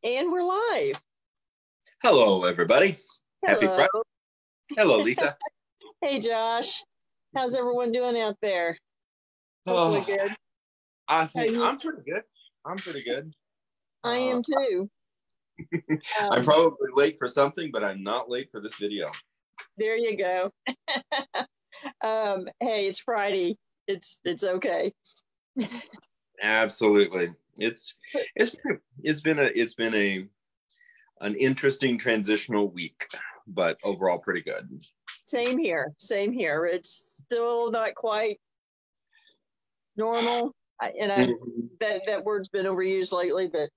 And we're live. Hello, everybody. Happy Hello. Friday. Hello, Lisa. Hey, Josh. How's everyone doing out there? Hopefully good. I think I'm pretty good. I am too. I'm probably late for something, but I'm not late for this video. There you go. Hey, it's Friday. It's okay. Absolutely. It's been an interesting transitional week, but overall pretty good. Same here. It's still not quite normal. That word's been overused lately, but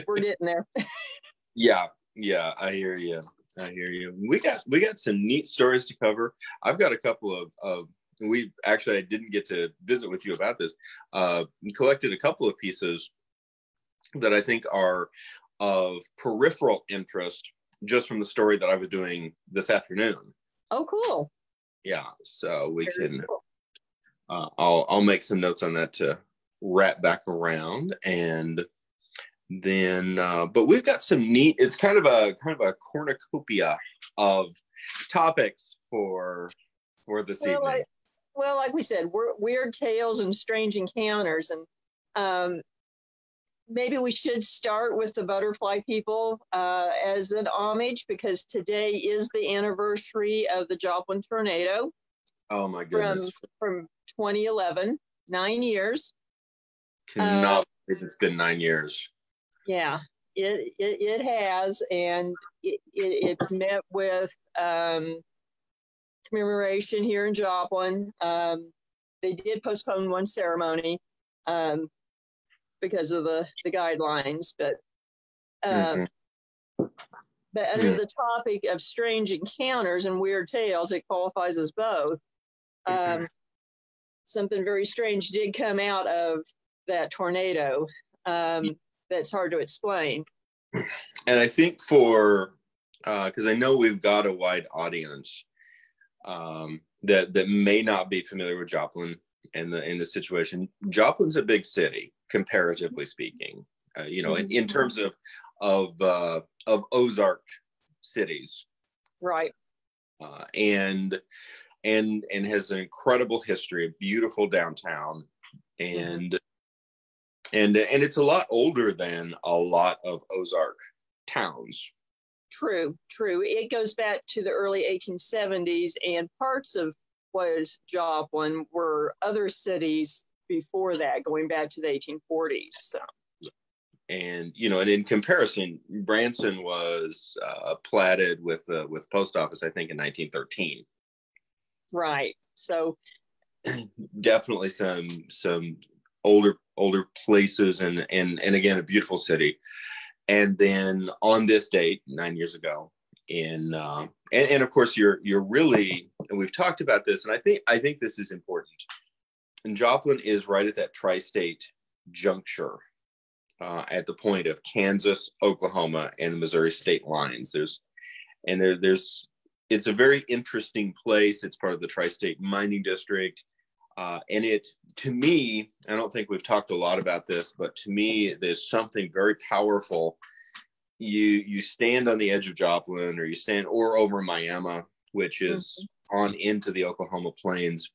we're getting there. Yeah, I hear you. We got some neat stories to cover. I've got a couple of I didn't get to visit with you about this. Collected a couple of pieces that I think are of peripheral interest just from the story that I was doing this afternoon. Oh, cool. Yeah, so we Very can cool. I'll make some notes on that to wrap back around, and then but we've got some neat, it's kind of a cornucopia of topics for this evening. Like we said, weird tales and strange encounters, and maybe we should start with the butterfly people as an homage, because today is the anniversary of the Joplin tornado. Oh my goodness! From 2011, 9 years. Cannot believe it's been 9 years. Yeah, it has, and it met with commemoration here in Joplin. They did postpone one ceremony because of the guidelines, but but under the topic of strange encounters and weird tales, it qualifies as both. Something very strange did come out of that tornado. That's hard to explain. And I think because I know we've got a wide audience that may not be familiar with Joplin and the situation. Joplin's a big city, comparatively speaking. In terms of Ozark cities, right? And has an incredible history, a beautiful downtown, and it's a lot older than a lot of Ozark towns. True. It goes back to the early 1870s, and parts of what is Joplin were other cities before that, going back to the 1840s. So. And and in comparison, Branson was platted with post office, I think, in 1913. Right. So definitely some older places, and again, a beautiful city. And then on this date, 9 years ago, and of course you're really, and we've talked about this, and I think this is important. And Joplin is right at that tri-state juncture, at the point of Kansas, Oklahoma, and Missouri state lines. It's a very interesting place. It's part of the tri-state mining district. And to me, I don't think we've talked a lot about this, but to me, there's something very powerful. You stand on the edge of Joplin, or over Miami, which is on into the Oklahoma plains.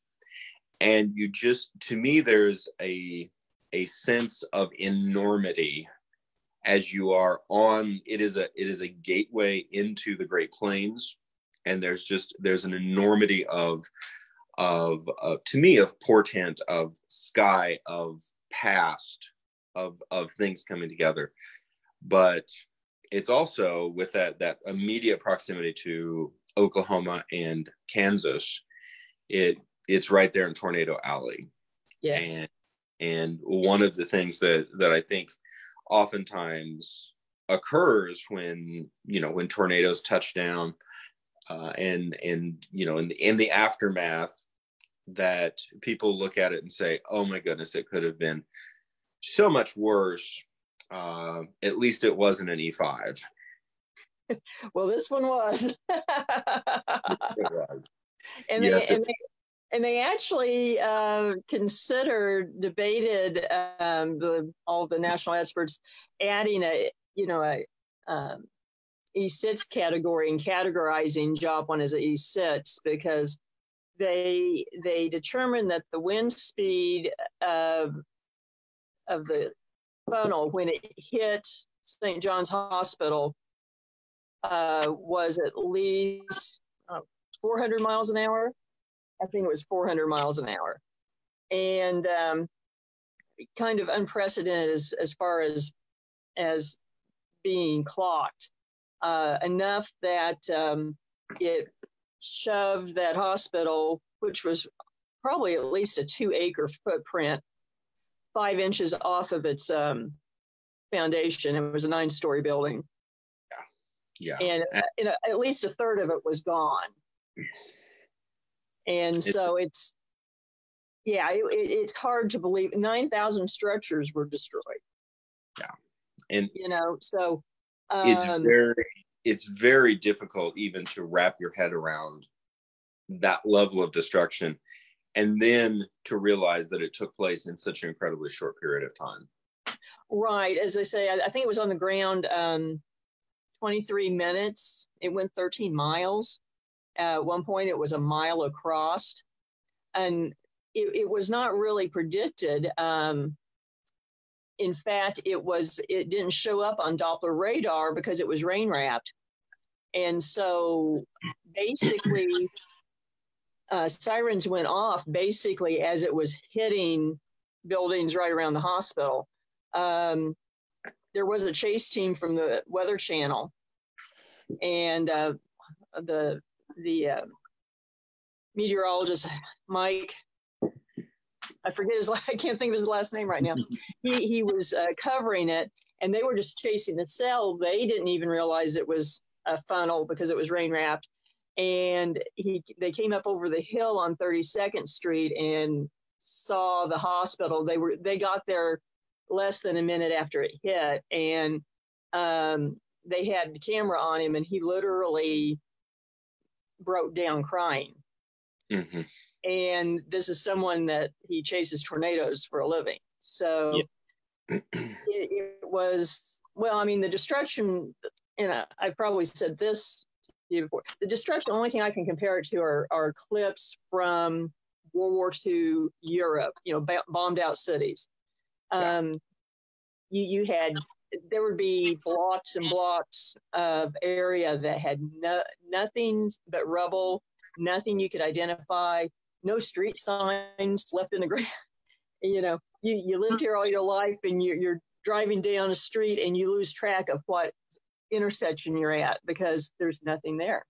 And to me, there's a sense of enormity as you are on. It is a gateway into the Great Plains. And there's an enormity of to me, of portent, of sky, of past, of things coming together. But it's also with that immediate proximity to Oklahoma and Kansas. It's right there in Tornado Alley. Yes. And one of the things that I think oftentimes occurs when tornadoes touch down, and in the aftermath, that people look at it and say, oh my goodness, it could have been so much worse. At least it wasn't an E5. Well, this one was. It was. And, yes, And they actually debated all the national experts adding a E6 category and categorizing Joplin as a E6 because they determined that the wind speed of the funnel when it hit St. John's Hospital was at least 400 miles an hour. I think it was 400 miles an hour. And kind of unprecedented as far as being clocked. Enough that it shoved that hospital, which was probably at least a 2-acre footprint, 5 inches off of its foundation. It was a 9-story building. Yeah. And at least a third of it was gone. And so it's hard to believe 9,000 structures were destroyed. Yeah. And so it's very difficult even to wrap your head around that level of destruction, and then to realize that it took place in such an incredibly short period of time. Right. As I say, I think it was on the ground 23 minutes. It went 13 miles. At one point, it was a mile across. And it was not really predicted. In fact, it didn't show up on Doppler radar because it was rain wrapped. And so basically, sirens went off basically as it was hitting buildings right around the hospital. There was a chase team from the Weather Channel, and the meteorologist, Mike, I can't think of his last name right now. He was covering it, and they were just chasing the cell. They didn't even realize it was a funnel because it was rain wrapped. And they came up over the hill on 32nd Street and saw the hospital. They got there less than a minute after it hit, and they had the camera on him, and he literally broke down crying. Mm-hmm. And this is someone that he chases tornadoes for a living. So it was, well, I mean, the destruction, and I've probably said this to you before, the destruction, the only thing I can compare it to are clips from World War II Europe, bombed out cities. There would be blocks and blocks of area that had nothing but rubble, nothing you could identify, no street signs left in the ground. You lived here all your life, and you're driving down a street and you lose track of what intersection you're at because there's nothing there.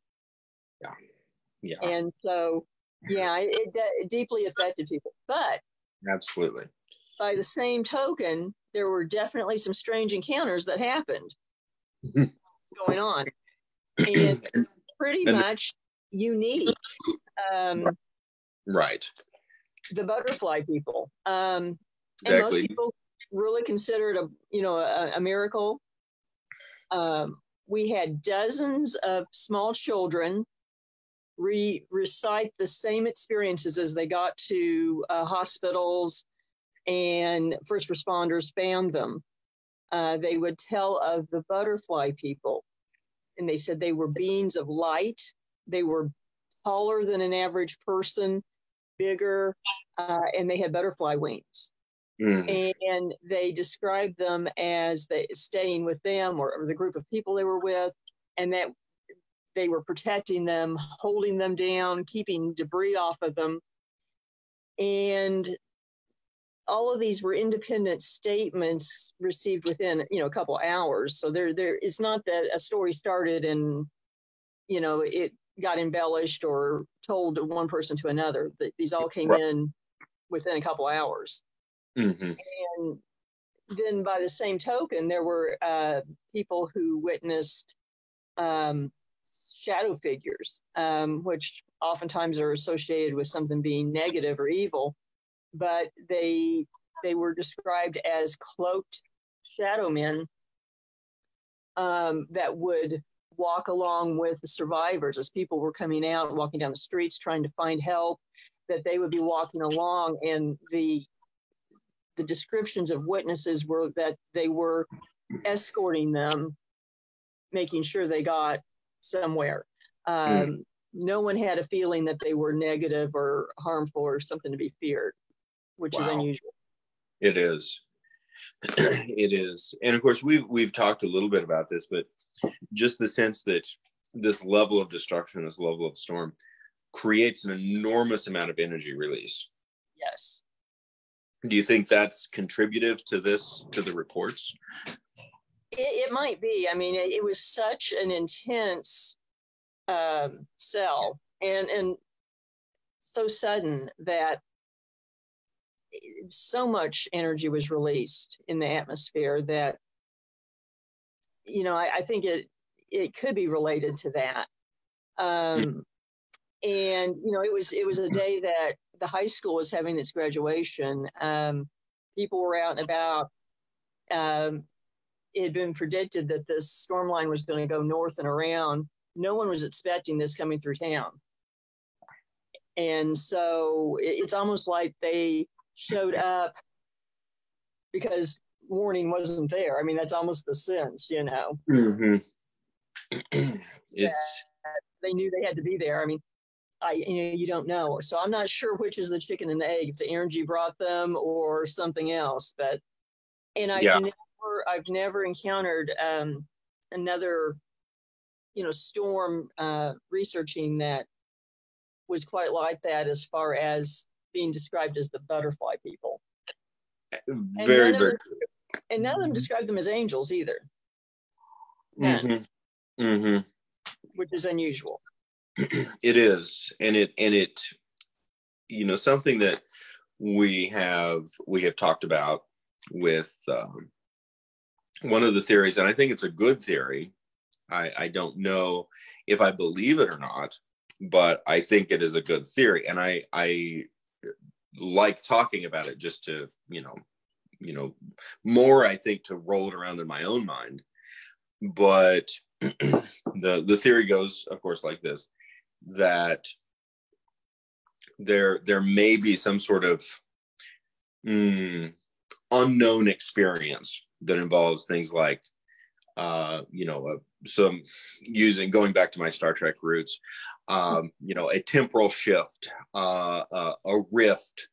Yeah. And so, it deeply affected people. But absolutely, by the same token, there were definitely some strange encounters that happened going on, and pretty much unique. Right. The butterfly people. And exactly. Most people really consider it a miracle. We had dozens of small children recite the same experiences as they got to hospitals, and first responders found them. They would tell of the butterfly people, and they said they were beings of light. They were taller than an average person, bigger, and they had butterfly wings. And they described them as staying with them or the group of people they were with, and that they were protecting them, holding them down, keeping debris off of them. And all of these were independent statements received within, a couple hours. So there, it's not that a story started and, it got embellished or told to one person to another. These all came in within a couple hours. Mm-hmm. And then by the same token, there were people who witnessed shadow figures, which oftentimes are associated with something being negative or evil, but they were described as cloaked shadow men that would walk along with the survivors as people were coming out and walking down the streets trying to find help. that they would be walking along, and the descriptions of witnesses were that they were escorting them, making sure they got somewhere. No one had a feeling that they were negative or harmful or something to be feared, which is unusual. It is. It is. And of course, we've talked a little bit about this, but just the sense that this level of destruction, this level of storm, creates an enormous amount of energy release. Yes. Do you think that's contributive to the reports? It might be. I mean, it was such an intense cell and so sudden that so much energy was released in the atmosphere that, I think it could be related to that. And, it was a day that the high school was having its graduation. People were out and about. It had been predicted that this storm line was going to go north and around. No one was expecting this coming through town. And so it's almost like they showed up because warning wasn't there. I mean, that's almost the sense, Mm-hmm. They knew they had to be there. I mean, you don't know. So I'm not sure which is the chicken and the egg, if the energy brought them or something else. But, and I've never encountered another, storm researching that was quite like that as far as being described as the butterfly people. Very, very true. And none of them described them as angels either. Mm-hmm. Mm-hmm. Which is unusual. It is. And it, something that we have talked about with one of the theories, and I think it's a good theory. I don't know if I believe it or not, but I think it is a good theory. And I like talking about it just to, more, I think, to roll it around in my own mind. But the theory goes, of course, like this, that there may be some sort of unknown experience that involves things like, some going back to my Star Trek roots, a temporal shift, a rift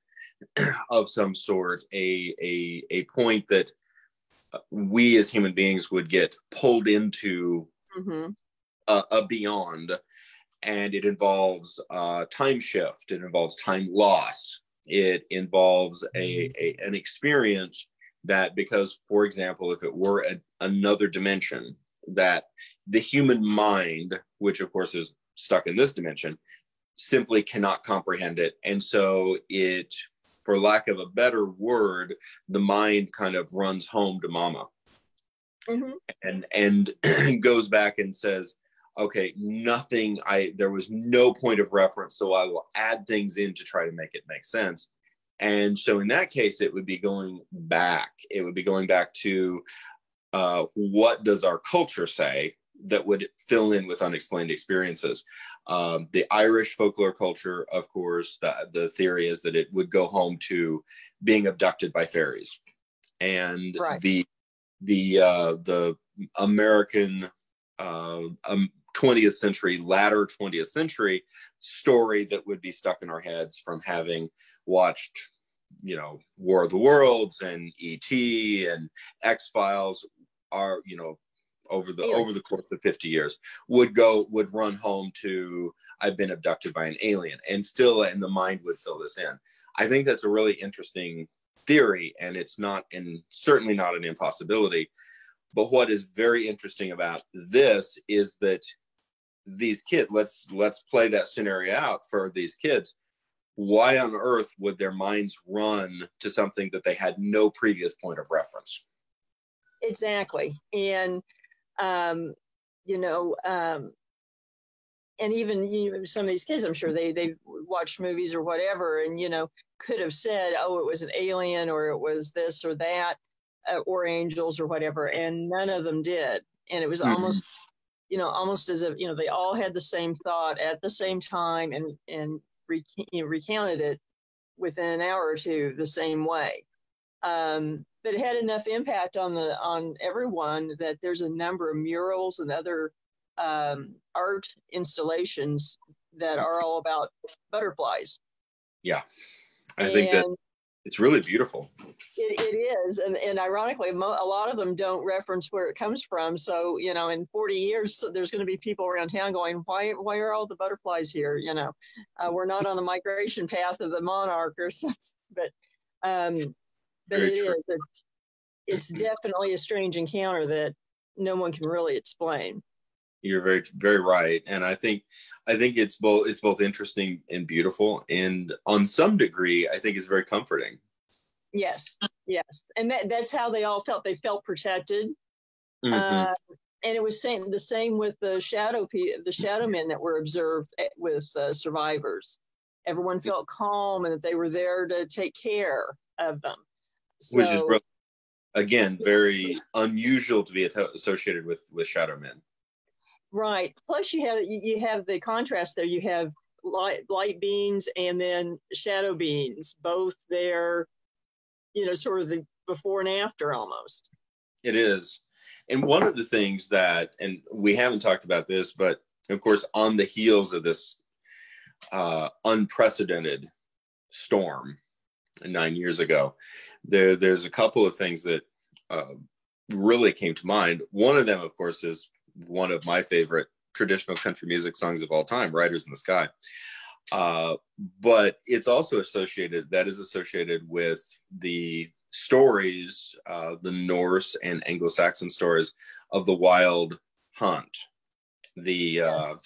of some sort, a point that we as human beings would get pulled into a beyond, and it involves time shift, it involves time loss, it involves an experience that, because, for example, if it were another dimension, that the human mind, which of course is stuck in this dimension, simply cannot comprehend it. And so it, for lack of a better word, the mind kind of runs home to mama. And goes back and says, okay, there was no point of reference, so I will add things in to try to make it make sense. And so in that case, it would be going back. It would be going back to what does our culture say that would fill in with unexplained experiences. The Irish folklore culture, of course, the theory is that it would go home to being abducted by fairies. And the American 20th century, latter 20th century story that would be stuck in our heads from having watched, War of the Worlds and E.T. and X-Files are, over the course of 50 years would run home to, I've been abducted by an alien, and the mind would fill this in. I think that's a really interesting theory, and it's certainly not an impossibility. But what is very interesting about this is that these kids, let's play that scenario out for these kids. Why on earth would their minds run to something that they had no previous point of reference? Exactly. And, and even some of these kids, I'm sure they watched movies or whatever, and, could have said, oh, it was an alien, or it was this or that, or angels or whatever. And none of them did. And it was almost as if, they all had the same thought at the same time. And recounted it within an hour or two the same way. But it had enough impact on everyone that there's a number of murals and other art installations that are all about butterflies. Yeah, I think that it's really beautiful. It is, and ironically, a lot of them don't reference where it comes from. So, in 40 years, there's going to be people around town going, why are all the butterflies here? We're not on the migration path of the monarch or something. But it's definitely a strange encounter that no one can really explain. You're very, very right, and I think it's both interesting and beautiful, and on some degree, I think it's very comforting. Yes, and that's how they all felt. They felt protected, Mm-hmm. And it was the same with the shadow men that were observed with survivors. Everyone felt calm and that they were there to take care of them. Which is, again, very unusual to be associated with shadow men. Right. Plus, you have the contrast there. You have light beings and then shadow beings, both there, sort of the before and after almost. It is. And one of the things that, and we haven't talked about this, but of course, on the heels of this unprecedented storm 9 years ago, there's a couple of things that really came to mind. One of them, of course, is one of my favorite traditional country music songs of all time, Riders in the Sky. But it's also associated with the stories, the Norse and Anglo-Saxon stories of the wild hunt. And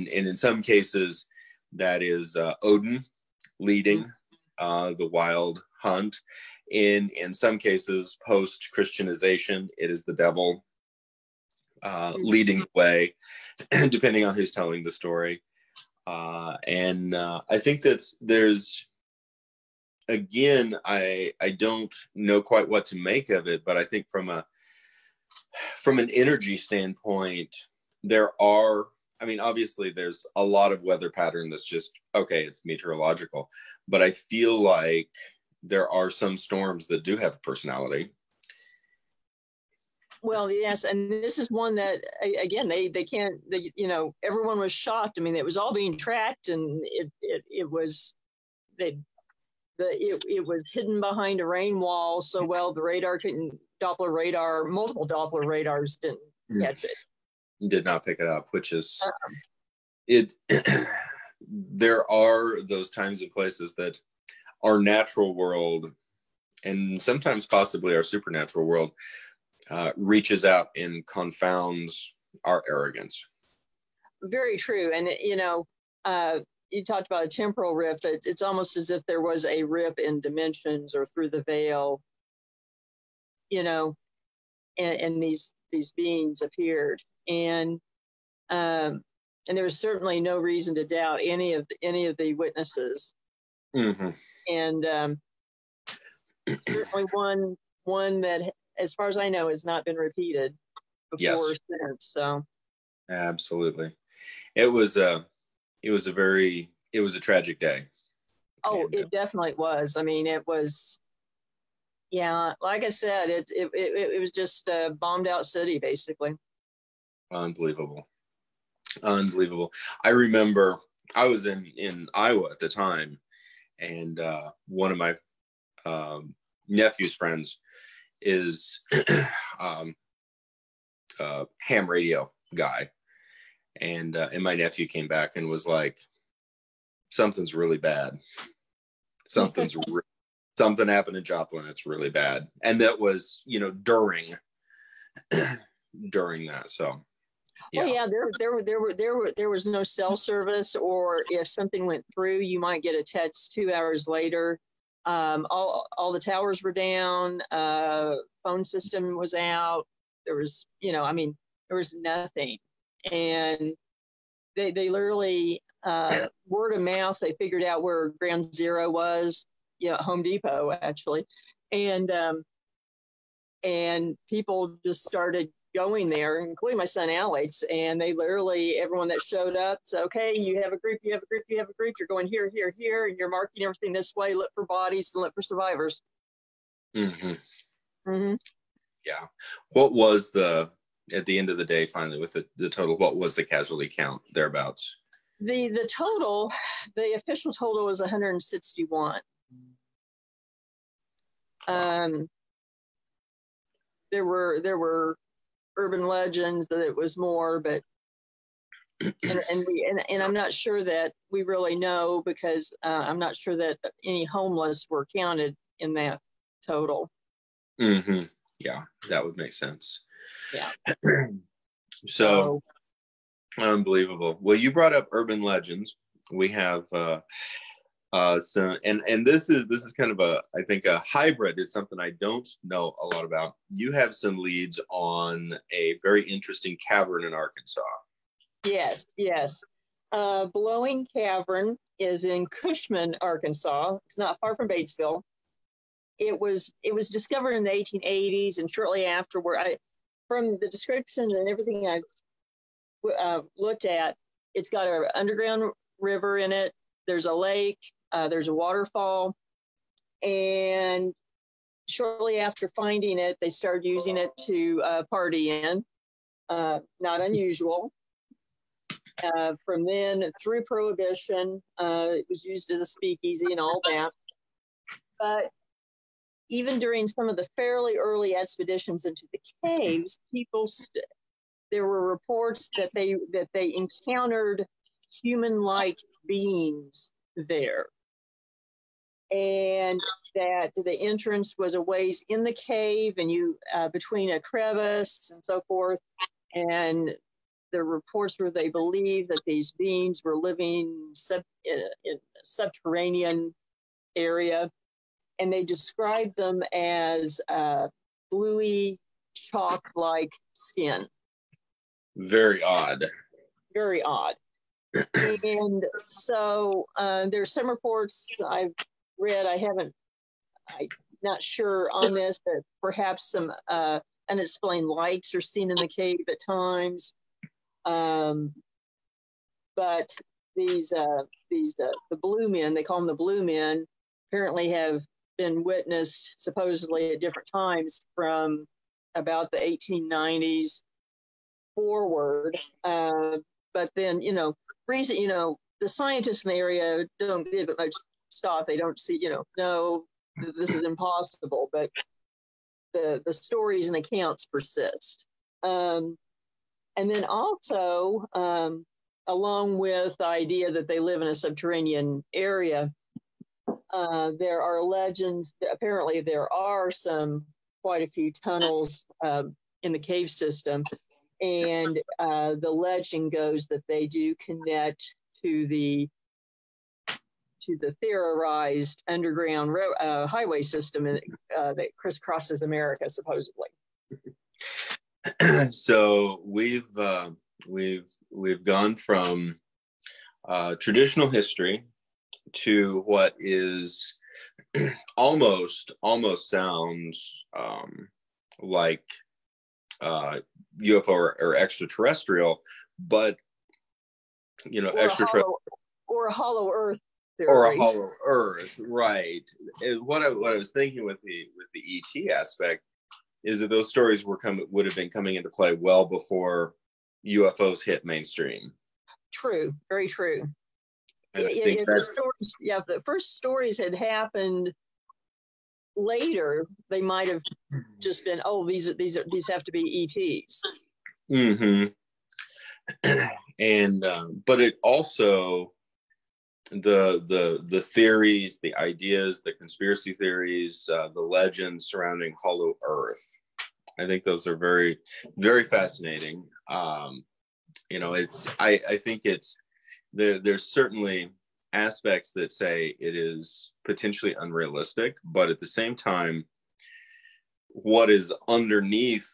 in some cases, that is Odin leading the wild hunt. In some cases, post-Christianization, it is the devil leading the way, depending on who's telling the story. And I think there's, again, I don't know quite what to make of it, but I think from an energy standpoint, obviously there's a lot of weather pattern that's just, okay, it's meteorological, but I feel like there are some storms that do have a personality. Well, yes, and this is one that, again, they can't, everyone was shocked. I mean, it was all being tracked, and it was hidden behind a rain wall so well the radar couldn't, multiple Doppler radars didn't catch it. Did not pick it up, which is it. There are those times and places that our natural world, and sometimes possibly our supernatural world, reaches out and confounds our arrogance. Very true. And, you talked about a temporal rift. It's almost as if there was a rip in dimensions or through the veil, and these beings appeared. And there was certainly no reason to doubt any of the witnesses. Mm-hmm. And certainly one that, as far as I know, has not been repeated before or since. So absolutely, it was a tragic day. Oh, it definitely was. I mean, it was. Yeah, like I said, it was just a bombed out city, basically. Unbelievable. I remember I was in Iowa at the time, and one of my nephew's friends is ham radio guy, and my nephew came back and was like, something's really bad. Something happened in Joplin. It's really bad. And that was, during that. So, yeah. Oh yeah, there was no cell service, or if something went through, you might get a text 2 hours later. All the towers were down. Phone system was out. There was, there was nothing. And they literally, word of mouth, they figured out where Ground Zero was, Home Depot, actually. And people just started going there, including my son Alex, and they literally, everyone that showed up said, okay, you have a group, you have a group, you have a group, you're going here, here, here, and you're marking everything this way, look for bodies and look for survivors. Mm-hmm. Mm-hmm. Yeah. What was at the end of the day, finally, with the total, what was the casualty count thereabouts? The total, the official total was 161. Wow. There were urban legends that it was more, but and I'm not sure that we really know, because I'm not sure that any homeless were counted in that total. Mm-hmm. Yeah, that would make sense. Yeah. So unbelievable. Well, you brought up urban legends. We have so and this is kind of I think a hybrid. It's something I don't know a lot about. You have some leads on a very interesting cavern in Arkansas. Yes. Blowing Cavern is in Cushman, Arkansas. It's not far from Batesville. It was discovered in the 1880s, and shortly afterward, from the description and everything I've looked at, it's got an underground river in it. There's a lake. There's a waterfall, and shortly after finding it, they started using it to party in. Not unusual. From then through Prohibition, it was used as a speakeasy and all that. But even during some of the fairly early expeditions into the caves, there were reports that they encountered human-like beings there, and that the entrance was a ways in the cave, and you between a crevice and so forth. And the reports were they believed that these beings were living in a subterranean area, and they described them as bluey, chalk-like skin. Very odd. Very odd. And so there's some reports I've read. I'm not sure on this, but perhaps some unexplained lights are seen in the cave at times. But these the blue men, they call them the blue men, apparently have been witnessed supposedly at different times from about the 1890s forward. But then, the scientists in the area don't give it much thought. They don't see, no, this is impossible. But the stories and accounts persist. And then also, along with the idea that they live in a subterranean area, there are legends. Apparently, there are quite a few tunnels in the cave system, and the legend goes that they do connect to the theorized underground highway system that crisscrosses America, supposedly. So we've gone from traditional history to what is almost sounds like UFO or extraterrestrial, but extraterrestrial or a hollow earth theory. Or a hollow earth, right? And what I was thinking with the ET aspect is that those stories would have been coming into play well before UFOs hit mainstream. True, very true. If the first stories had happened later, they might have just been, these have to be ETs. Mm-hmm. And but it also the theories, the ideas, the conspiracy theories, the legends surrounding Hollow Earth. I think those are very, very fascinating. I think there's certainly aspects that say it is potentially unrealistic, but at the same time, what is underneath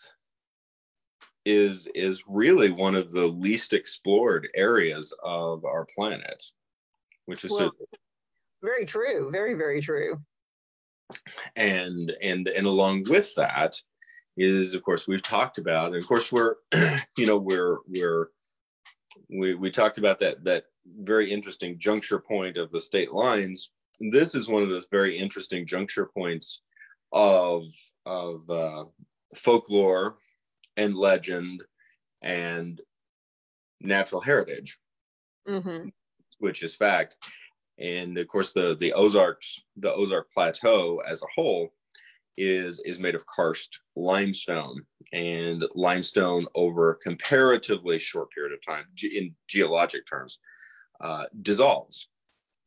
is really one of the least explored areas of our planet, which is very true, very, very true. And along with that is, of course, we've talked about, and of course we're, we talked about that very interesting juncture point of the state lines. This is one of those very interesting juncture points of folklore and legend and natural heritage, which is fact. And of course, the Ozark Plateau as a whole is made of karst limestone, and limestone over a comparatively short period of time, in geologic terms, dissolves.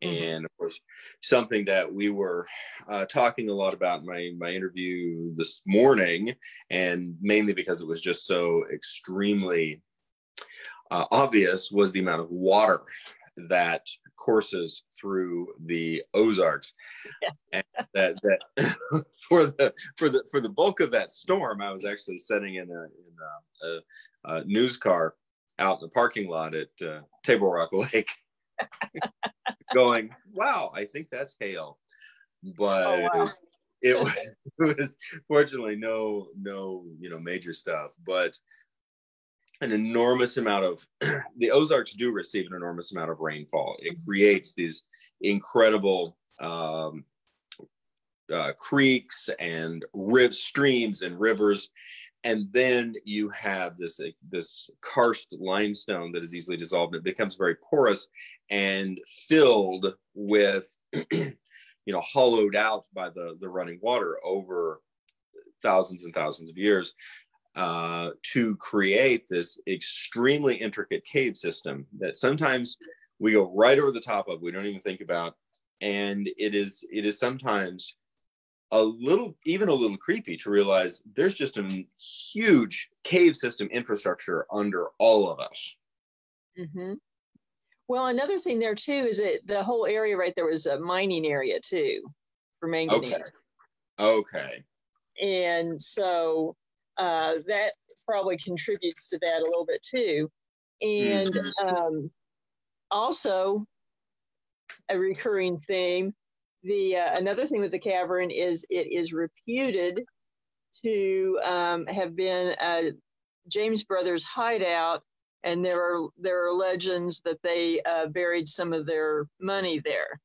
And of course, something that we were talking a lot about in my interview this morning, and mainly because it was just so extremely obvious, was the amount of water that courses through the Ozarks. And that for the bulk of that storm, I was actually sitting in a news car out in the parking lot at Table Rock Lake, going, "Wow, I think that's hail." But it was fortunately no major stuff, but an enormous amount of the Ozarks do receive an enormous amount of rainfall. It creates these incredible creeks and streams and rivers, and then you have this karst limestone that is easily dissolved. It becomes very porous and filled with hollowed out by the running water over thousands and thousands of years, to create this extremely intricate cave system that sometimes we go right over the top of, we don't even think about. And it is sometimes a little creepy to realize there's just a huge cave system infrastructure under all of us. Well, another thing there too is that the whole area right there was a mining area too for manganese. Okay. And so that probably contributes to that a little bit too. And also a recurring theme, another thing with the cavern is it is reputed to have been a James Brothers hideout, and there are legends that they buried some of their money there.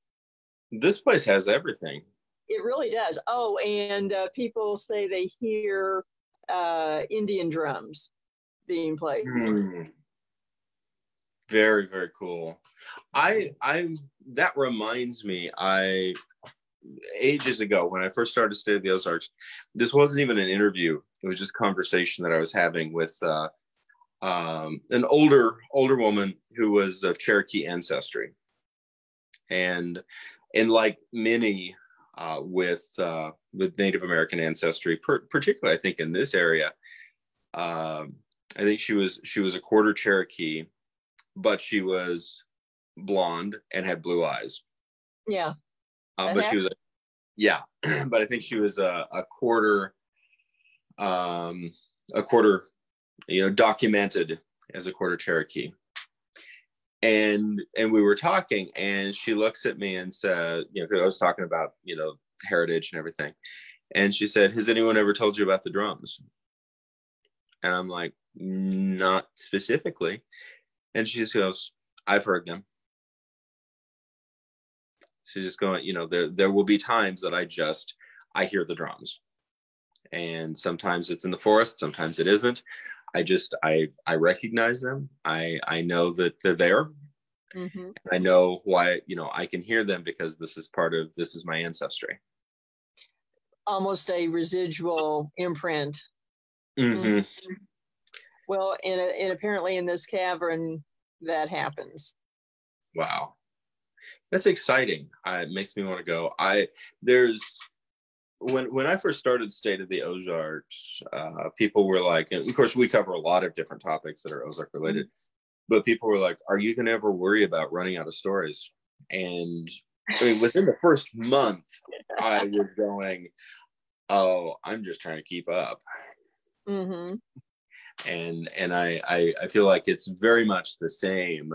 This place has everything. It really does. Oh, and people say they hear Indian drums being played. Very, very cool. That reminds me, ages ago when I first started State of the Ozarks, this wasn't even an interview. It was just a conversation that I was having with an older woman who was of Cherokee ancestry, and like many with Native American ancestry, particularly I think in this area, I think she was a quarter Cherokee, but she was blonde and had blue eyes. Yeah. But she was, but I think she was a quarter, documented as a quarter Cherokee. And we were talking, and she looks at me and said, because I was talking about, heritage and everything. And she said, "Has anyone ever told you about the drums?" And I'm like, "Not specifically." And she just goes, "I've heard them." She's just going, there will be times that I hear the drums. And sometimes it's in the forest, sometimes it isn't. I recognize them. I know that they're there. I know why, I can hear them because this is my ancestry. Almost a residual imprint. Well, and apparently in this cavern that happens. Wow. That's exciting. It makes me want to go. When I first started State of the Ozarks, people were like, and of course we cover a lot of different topics that are Ozark related, but people were like, "Are you going to ever worry about running out of stories?" And I mean, within the first month, I was going, "Oh, I'm just trying to keep up." And I feel like it's very much the same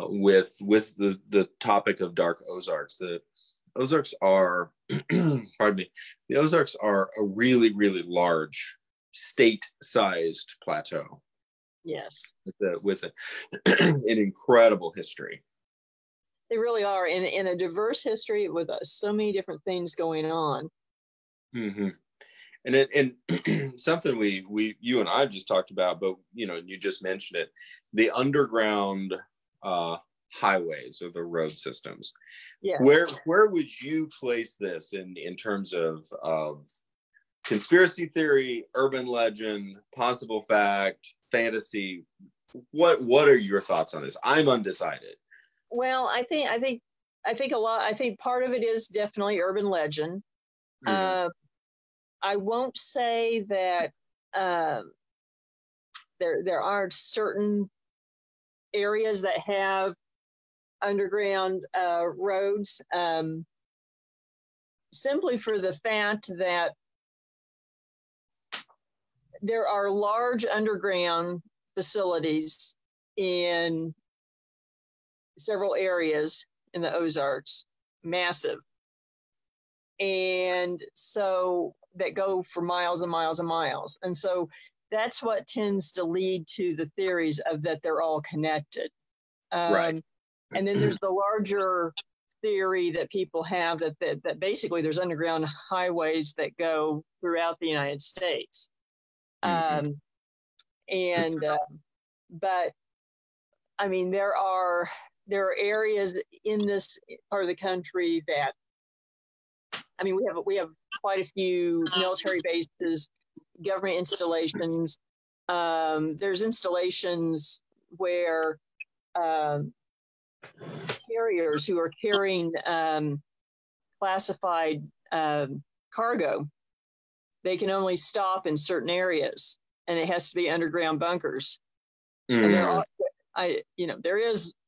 with the topic of Dark Ozarks. Ozarks are, pardon me, the Ozarks are a really, really large state-sized plateau. Yes. With an incredible history. They really are in a diverse history with so many different things going on. Mm-hmm. And something you and I just talked about, but you just mentioned it, the underground highways or the road systems. Yeah. Where would you place this in terms of conspiracy theory, urban legend, possible fact, fantasy? What are your thoughts on this? I'm undecided. Well, I think part of it is definitely urban legend. Mm-hmm. I won't say that there aren't certain areas that have underground roads, simply for the fact that there are large underground facilities in several areas in the Ozarks, massive. And so that go for miles and miles and miles. And so that's what tends to lead to the theories of that they're all connected. Right. And then there's the larger theory that people have that basically there's underground highways that go throughout the United States. Mm-hmm. But I mean, there are areas in this part of the country that, I mean, we have quite a few military bases, government installations. There's installations where carriers who are carrying classified cargo, they can only stop in certain areas, and it has to be underground bunkers. And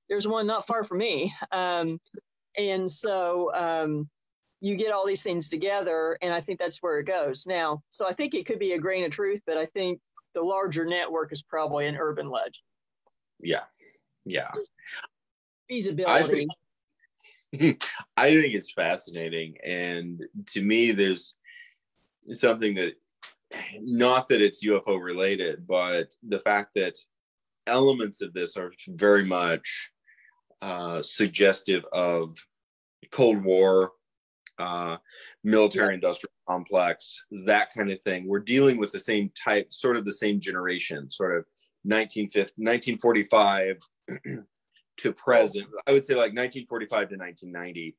there's one not far from me, and so you get all these things together, and I think that's where it goes now. So I think it could be a grain of truth, but I think the larger network is probably an urban legend. Yeah. Just feasibility. I think it's fascinating, and to me, there's something that, not that it's UFO related, but the fact that elements of this are very much suggestive of Cold War, military industrial complex, that kind of thing. We're dealing with the same type, sort of the same generation, sort of 1945 to present. I would say like 1945 to 1990.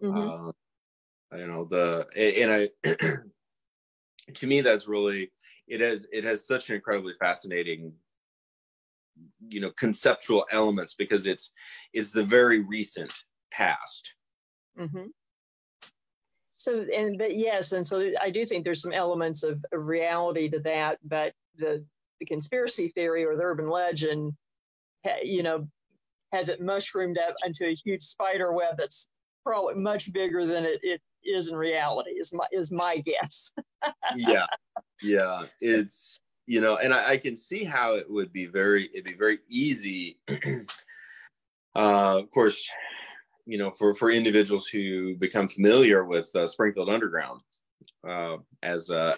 Mm-hmm. To me, that's really, it has such an incredibly fascinating, conceptual elements, because it's the very recent past. Mm-hmm. So I do think there's some elements of reality to that, but the conspiracy theory or the urban legend, has it mushroomed up into a huge spider web that's probably much bigger than it is in reality, is my guess. Yeah, it's, and I can see how it'd be very easy, of course, for individuals who become familiar with Springfield Underground as a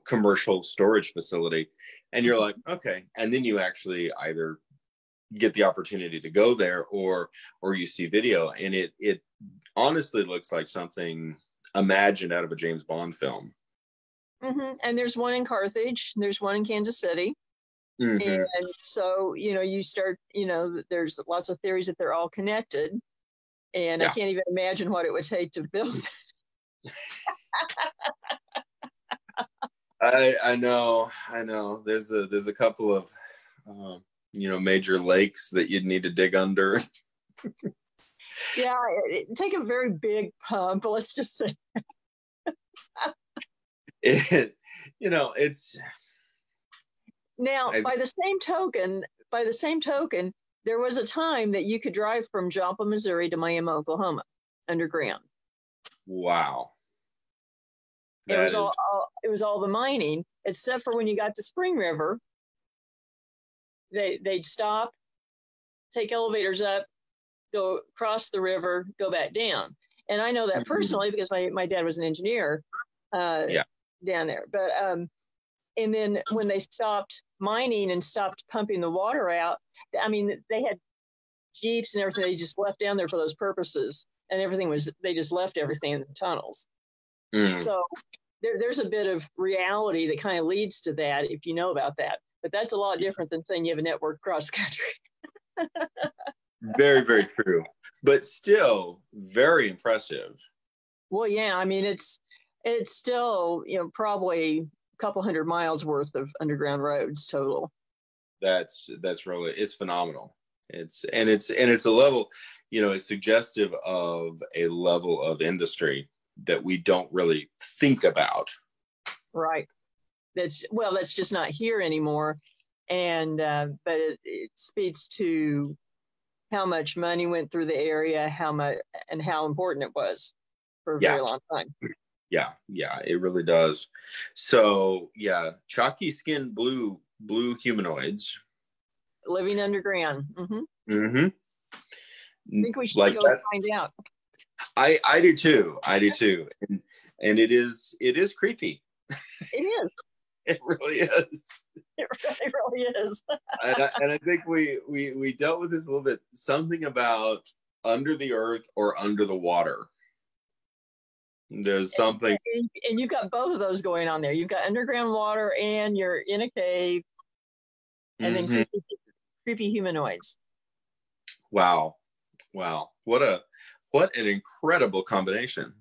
commercial storage facility, and you're like, okay, and then you actually either get the opportunity to go there or you see video, and it honestly looks like something imagined out of a James Bond film. Mm-hmm. And there's one in Carthage, there's one in Kansas City. Mm-hmm. And so, you start, there's lots of theories that they're all connected. And I can't even imagine what it would take to build. I know. There's a couple of, major lakes that you'd need to dig under. Yeah, it'd take a very big pump, let's just say. It's now, by the same token, there was a time that you could drive from Joplin, Missouri to Miami, Oklahoma, underground. Wow. It was all the mining, except for when you got to Spring River, they'd stop, take elevators up, go across the river, go back down. And I know that personally because my dad was an engineer down there. But and then when they stopped mining and stopped pumping the water out, I mean, they had Jeeps and everything they just left down there for those purposes. And they just left everything in the tunnels. So there's a bit of reality that kind of leads to that if you know about that. But that's a lot different than saying you have a network cross country. Very, very true. But still very impressive. Well, yeah, I mean, it's still, probably a couple 100 miles worth of underground roads total. That's really, it's phenomenal. It's a level, it's suggestive of a level of industry that we don't really think about. Right. That's just not here anymore. And but it speaks to how much money went through the area, how much and how important it was for a very long time. Yeah, it really does. So chalky skinned blue humanoids living underground. I think we should go find out. I do too. And it is creepy. It is. It really is. It really is. and I think we dealt with this a little bit. Something about under the earth or under the water. There's something. And you've got both of those going on there. You've got underground water and you're in a cave. And then creepy humanoids. Wow. What an incredible combination.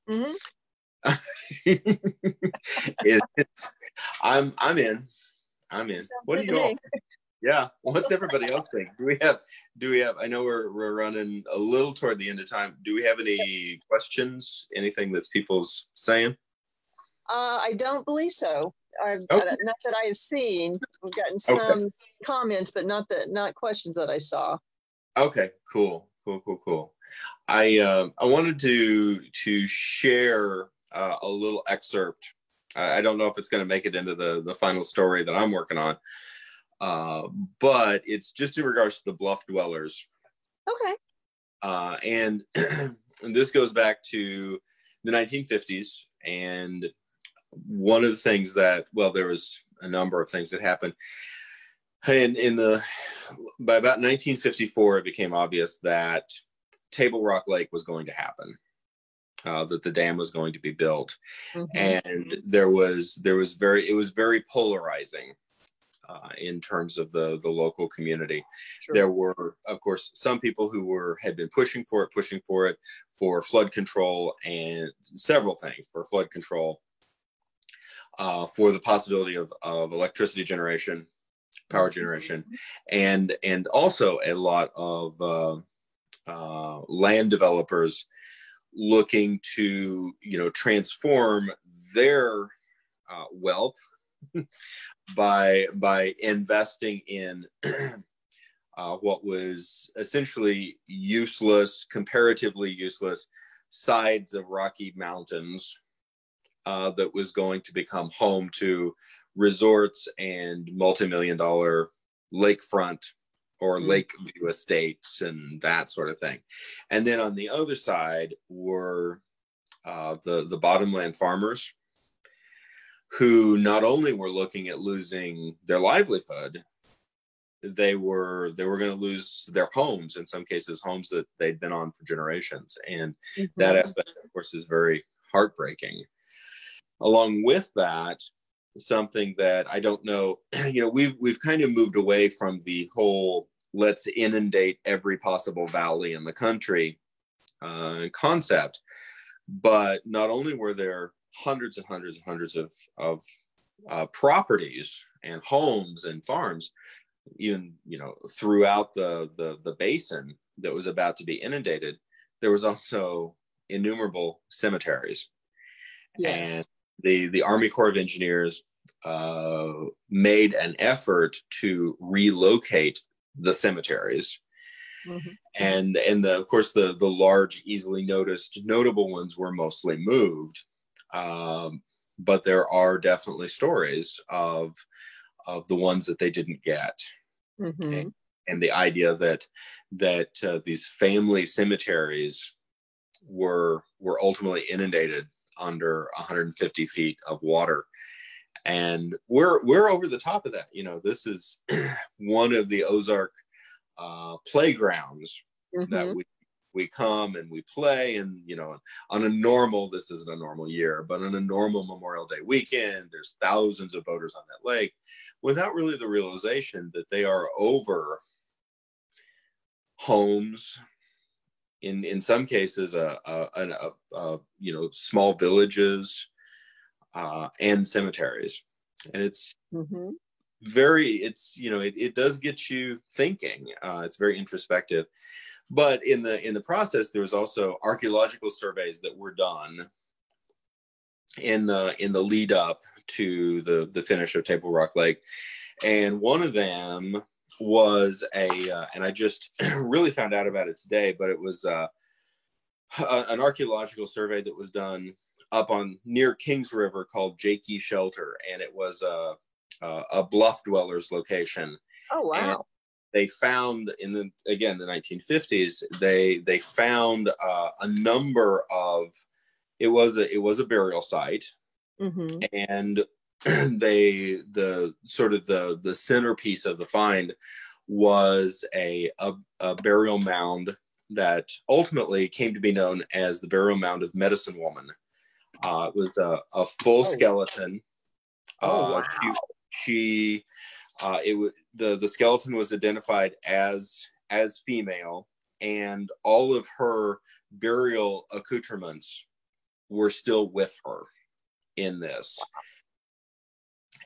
I'm in. What do you all think? Yeah. What's everybody else think? Do we have, I know we're running a little toward the end of time. Do we have any questions? Anything that's people's saying? I don't believe so. Not that I have seen. We've gotten some comments, but not questions that I saw. Okay, cool. I wanted to share a little excerpt. I don't know if it's going to make it into the final story that I'm working on, but it's just in regards to the Bluff Dwellers. Okay. And this goes back to the 1950s, and one of the things that, there was a number of things that happened. And by about 1954, it became obvious that Table Rock Lake was going to happen, that the dam was going to be built, and it was very polarizing in terms of the local community. Sure. There were, of course, some people who had been pushing for it for flood control and several things for flood control, for the possibility of electricity generation, power generation, and also a lot of land developers looking to transform their wealth by investing in what was essentially comparatively useless sides of Rocky Mountains, that was going to become home to resorts and multi-million-dollar lakefront or lake view estates and that sort of thing. And then on the other side were the bottomland farmers, who not only were looking at losing their livelihood, they were going to lose their homes, in some cases homes that they'd been on for generations. And that aspect, of course, is very heartbreaking. Along with that, something that I don't know, we've kind of moved away from the whole let's inundate every possible valley in the country concept. But not only were there hundreds and hundreds and hundreds of properties and homes and farms, even throughout the basin that was about to be inundated, there was also innumerable cemeteries. Yes. And the Army Corps of Engineers made an effort to relocate the cemeteries. And of course the large, easily notable ones were mostly moved. But there are definitely stories of the ones that they didn't get. and the idea that these family cemeteries were ultimately inundated under 150 feet of water. And we're over the top of that. You know, this is one of the Ozark playgrounds that we come and we play. And, you know, on a normal, this isn't a normal year, but on a normal Memorial Day weekend, there's thousands of boaters on that lake without really the realization that they are over homes, in some cases, you know, small villages, and cemeteries. And it's it's, you know, it does get you thinking. It's very introspective. But in the process, there was also archaeological surveys that were done in the lead up to the finish of Table Rock Lake. And one of them was and I just really found out about it today, but it was an archaeological survey that was done up on near Kings River called Jakey Shelter, and it was a Bluff Dwellers location. Oh wow! And they found in the 1950s, they found a number of, it was a burial site, and the centerpiece of the find was a burial mound that ultimately came to be known as the burial mound of Medicine Woman. It was a full skeleton. Wow. The skeleton was identified as female, and all of her burial accoutrements were still with her in this.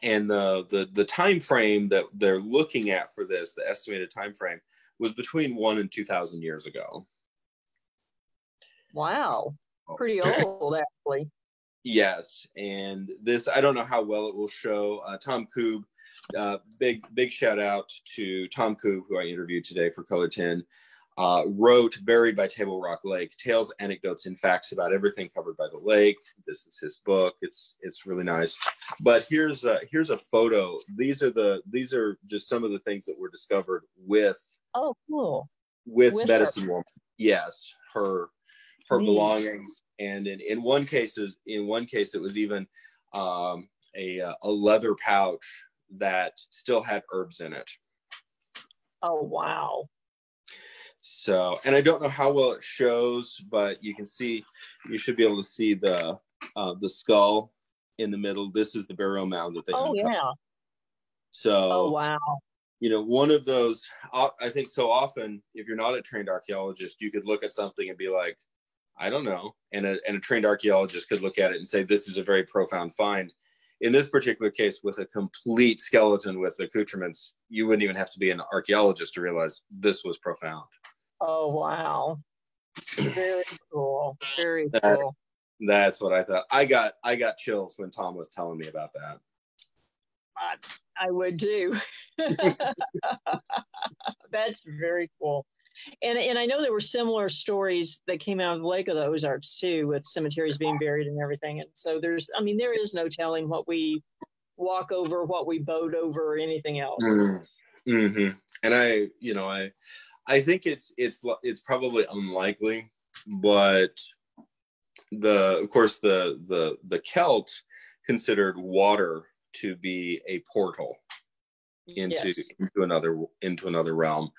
And the time frame that they're looking at for this, the estimated time frame, was between 1,000 and 2,000 years ago. Wow, pretty old actually. Yes, and this, I don't know how well it will show. Tom Koob, big shout out to Tom Koob, who I interviewed today for Color 10, wrote Buried by Table Rock Lake, Tales, Anecdotes, and Facts about everything covered by the lake. This is his book. It's really nice. But here's a photo. These are just some of the things that were discovered with with Medicine Woman. Yes, her belongings, and in one case it was even a leather pouch that still had herbs in it. Oh wow. So, and I don't know how well it shows, but you should be able to see the skull in the middle. This is the burial mound that they uncovered. Yeah. So, wow. You know, one of those, I think so often, if you're not a trained archaeologist, you could look at something and be like, I don't know. And a trained archaeologist could look at it and say, this is a very profound find. In this particular case, with a complete skeleton with accoutrements, you wouldn't even have to be an archaeologist to realize this was profound. Oh, wow. Very cool. Very cool. That's what I thought. I got chills when Tom was telling me about that. I would too. That's very cool. And I know there were similar stories that came out of the Lake of the Ozarks too, with cemeteries being buried and everything. And so there is no telling what we walk over, what we boat over, or anything else. Mm-hmm. And I think it's probably unlikely, but of course the Celt considered water to be a portal into another realm.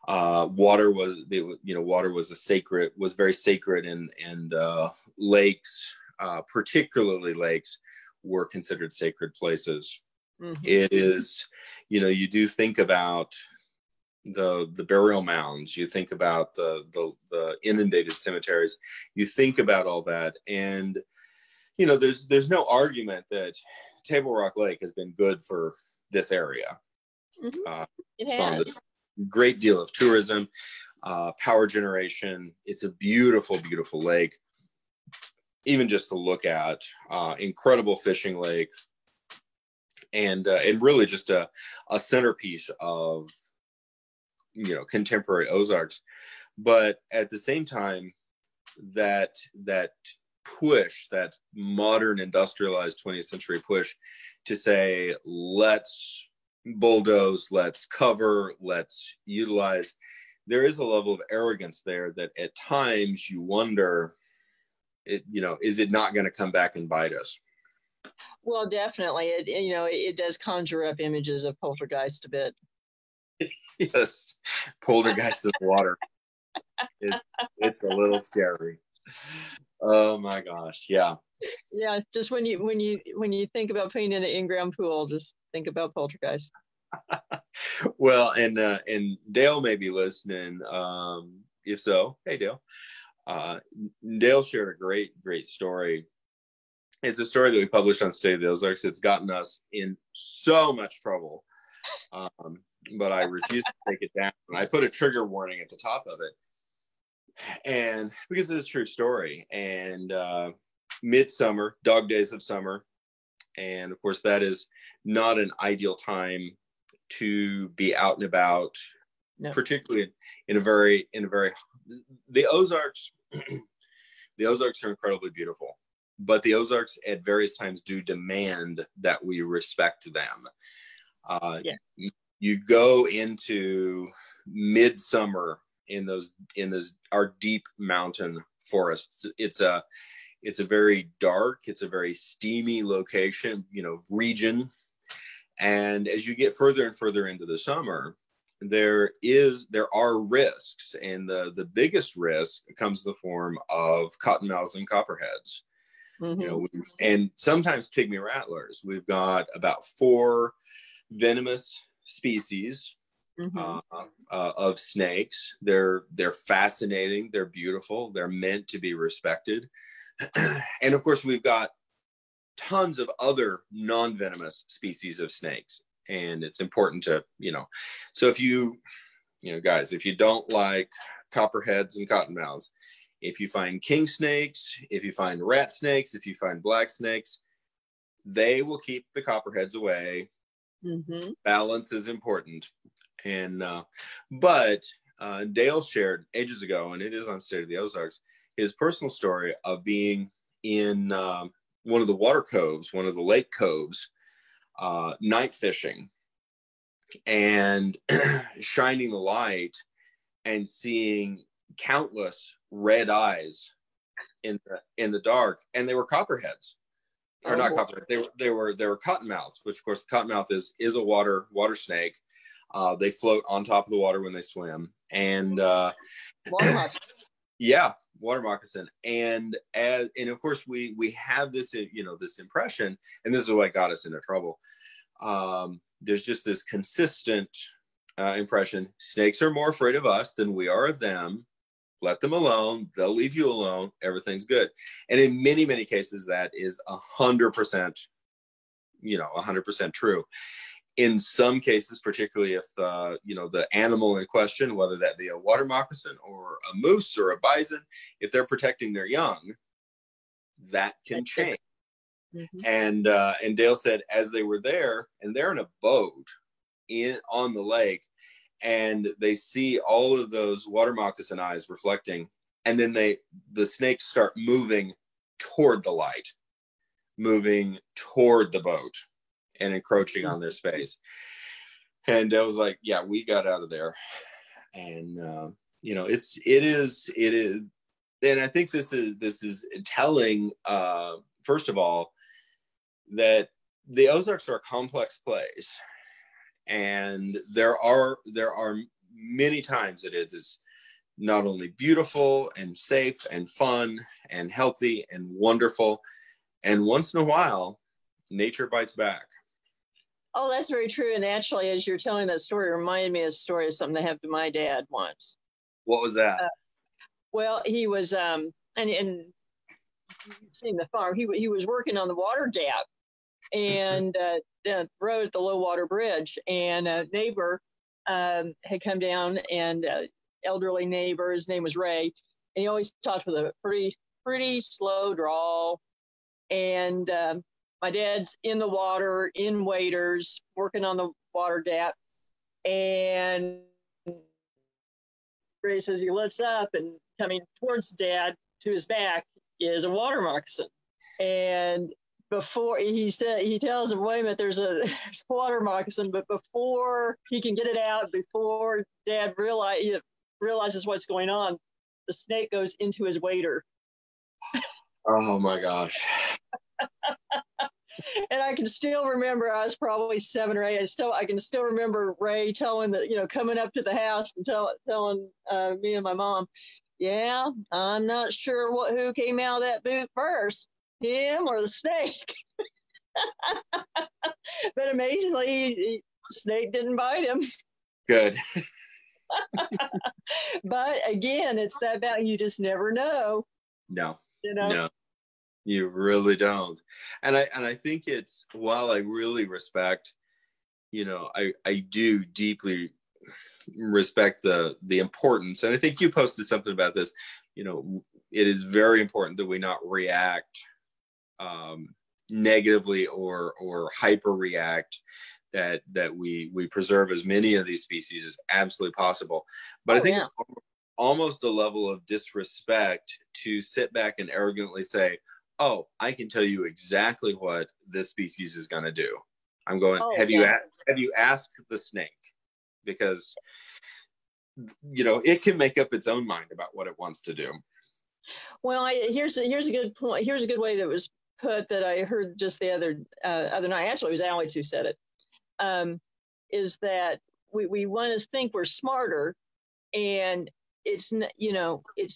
Water was very sacred, and lakes, particularly lakes, were considered sacred places. It is, you do think about the burial mounds, you think about the inundated cemeteries, you think about all that, and there's no argument that Table Rock Lake has been good for this area. It spawned a great deal of tourism, power generation. It's a beautiful, beautiful lake, even just to look at. Incredible fishing lake, and really just a centerpiece of contemporary Ozarks. But at the same time, that push, that modern industrialized 20th century push to say, let's bulldoze, let's cover, let's utilize. There is a level of arrogance there that at times you wonder, is it not going to come back and bite us? Well, definitely. It does conjure up images of poltergeist a bit. Yes, poltergeist in the water. It's a little scary. Oh my gosh, yeah. Yeah, just when you think about putting in an in-ground pool, just think about poltergeist. Well, and Dale may be listening. If so, hey Dale. Dale shared a great story. It's a story that we published on State of the Ozarks. It's gotten us in so much trouble, but I refuse to take it down. I put a trigger warning at the top of it, and because it's a true story. And midsummer, dog days of summer, and of course that is not an ideal time to be out and about, no. Particularly in a very the Ozarks. The Ozarks are incredibly beautiful, but the Ozarks at various times do demand that we respect them. You go into midsummer in those our deep mountain forests. It's a very dark, it's a very steamy location, region. And as you get further and further into the summer, there are risks, and the biggest risk comes in the form of cottonmouths and copperheads. Mm-hmm. And sometimes pygmy rattlers. We've got about 4 venomous species mm-hmm. Of snakes. They're fascinating. They're beautiful. They're meant to be respected. And of course, we've got tons of other non-venomous species of snakes. And it's important to, so if guys, if you don't like copperheads and cottonmouths, if you find king snakes, if you find rat snakes, if you find black snakes, they will keep the copperheads away. Mm-hmm. Balance is important. And, but Dale shared ages ago, and it is on State of the Ozarks, his personal story of being in one of the water coves, one of the lake coves, night fishing, and shining the light and seeing countless red eyes in the dark, and they were copperheads, or not copperheads. They were cottonmouths, which of course the cottonmouth is a water snake. They float on top of the water when they swim, and yeah, water moccasin. And of course we have this this impression, and this is what got us into trouble. There's just this consistent impression: snakes are more afraid of us than we are of them. Let them alone. They'll leave you alone. Everything's good. And in many, many cases, that is 100%, 100% true. In some cases, particularly if, the animal in question, whether that be a water moccasin or a moose or a bison, if they're protecting their young, that can change. Mm-hmm. And Dale said, as they were there, and they're in a boat on the lake, and they see all of those water moccasin eyes reflecting, and then the snakes start moving toward the light, moving toward the boat, and encroaching on their space. And I was like, yeah, we got out of there. And it is, and I think this is telling, first of all, that the Ozarks are a complex place. And there are many times that it is not only beautiful and safe and fun and healthy and wonderful, and once in a while, nature bites back. Oh, that's very true. And actually, as you're telling that story, it reminded me of a story of something that happened to my dad once. What was that? Well, he was, and seeing the farm, he was working on the water gap, and the road at the low water bridge, and a neighbor had come down, and elderly neighbor, his name was Ray, and he always talked with a pretty slow drawl. And my dad's in the water, in waders, working on the water gap, and Ray says he looks up, and coming towards Dad to his back is a water moccasin. And before he tells him, wait a minute, there's a water moccasin, but before he can get it out, before Dad realizes what's going on, the snake goes into his wader. Oh my gosh. And I can still remember, I was probably 7 or 8. I can still remember Ray telling coming up to the house and telling me and my mom, yeah, I'm not sure who came out of that boot first, him or the snake. But amazingly, the snake didn't bite him. Good. But again, it's that about you just never know. No. You know? No. You really don't. And I think it's, while I really respect, I do deeply respect the importance. And I think you posted something about this. It is very important that we not react negatively or hyper react, that we preserve as many of these species as absolutely possible. But I think it's almost a level of disrespect to sit back and arrogantly say, oh, I can tell you exactly what this species is going to do. I'm going, have you asked the snake? Because, it can make up its own mind about what it wants to do. Well, here's a good point. Here's a good way that it was put that I heard just the other night. Actually, it was Alex who said it. Is that we want to think we're smarter, and it's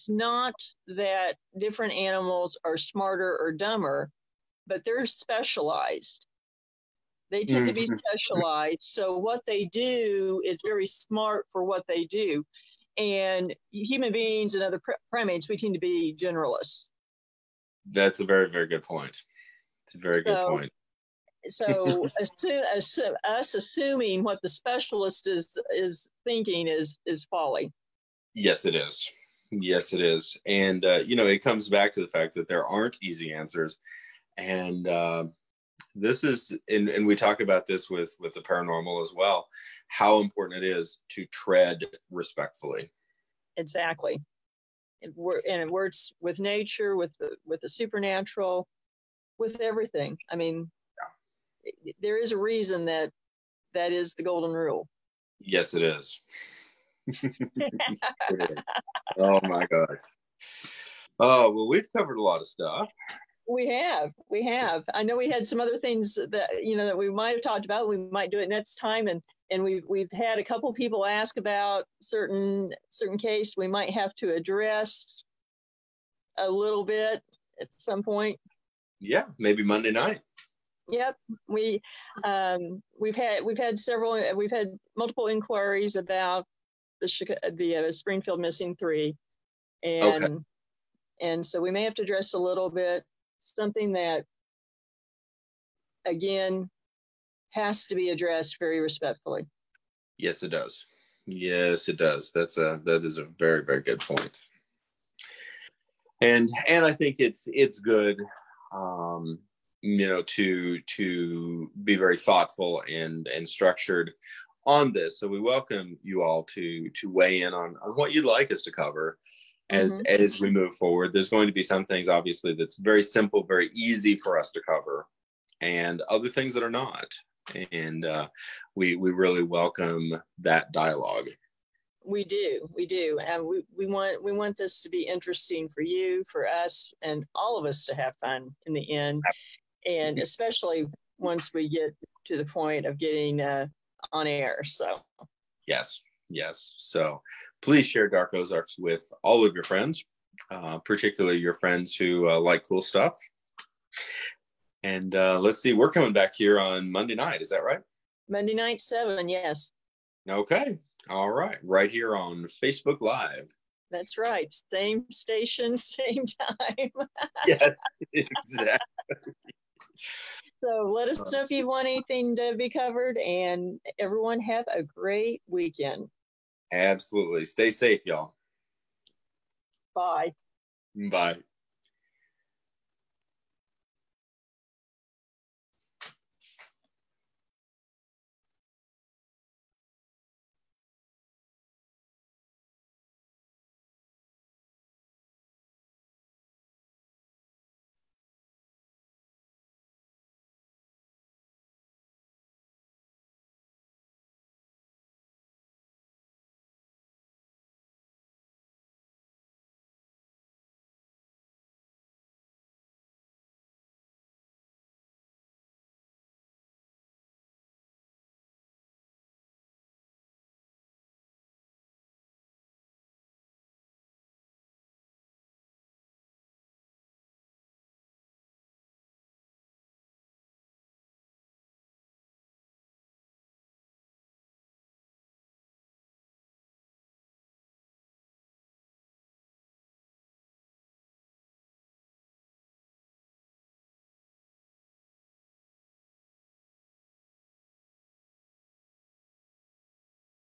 not that different animals are smarter or dumber, but they're specialized. They tend to be specialized. So what they do is very smart for what they do. And human beings and other primates, we tend to be generalists. That's a very, very good point. It's a very good point. So us assuming what the specialist is thinking is folly. Yes, it is. Yes, it is. And, it comes back to the fact that there aren't easy answers. And this is, and we talk about this with the paranormal as well, how important it is to tread respectfully. Exactly. And it works with nature, with the supernatural, with everything. I mean, there is a reason that is the golden rule. Yes, it is. Oh my God. Oh, well, we've covered a lot of stuff. We have. I know we had some other things that that we might have talked about. We might do it next time, and we've had a couple people ask about certain case we might have to address a little bit at some point. Yeah, maybe Monday night. Yep, we've had multiple inquiries about the Springfield missing 3, and so we may have to address a little bit something that again has to be addressed very respectfully. Yes, it does. Yes, it does. That is a very, very good point. And I think it's good, to be very thoughtful and structured on this. So we welcome you all to weigh in on what you'd like us to cover as we move forward. There's going to be some things, obviously, that's very simple, very easy for us to cover, and other things that are not. And we really welcome that dialogue. We do, and we want this to be interesting for you, for us, and all of us to have fun in the end, and especially once we get to the point of getting on air. So yes. So please share Dark Ozarks with all of your friends, particularly your friends who like cool stuff. And let's see, we're coming back here on Monday night. Is that right? Monday night, 7, yes. Okay. All right. Right here on Facebook Live. That's right. Same station, same time. Yeah, exactly. So let us know if you want anything to be covered, and everyone have a great weekend. Absolutely. Stay safe, y'all. Bye. Bye.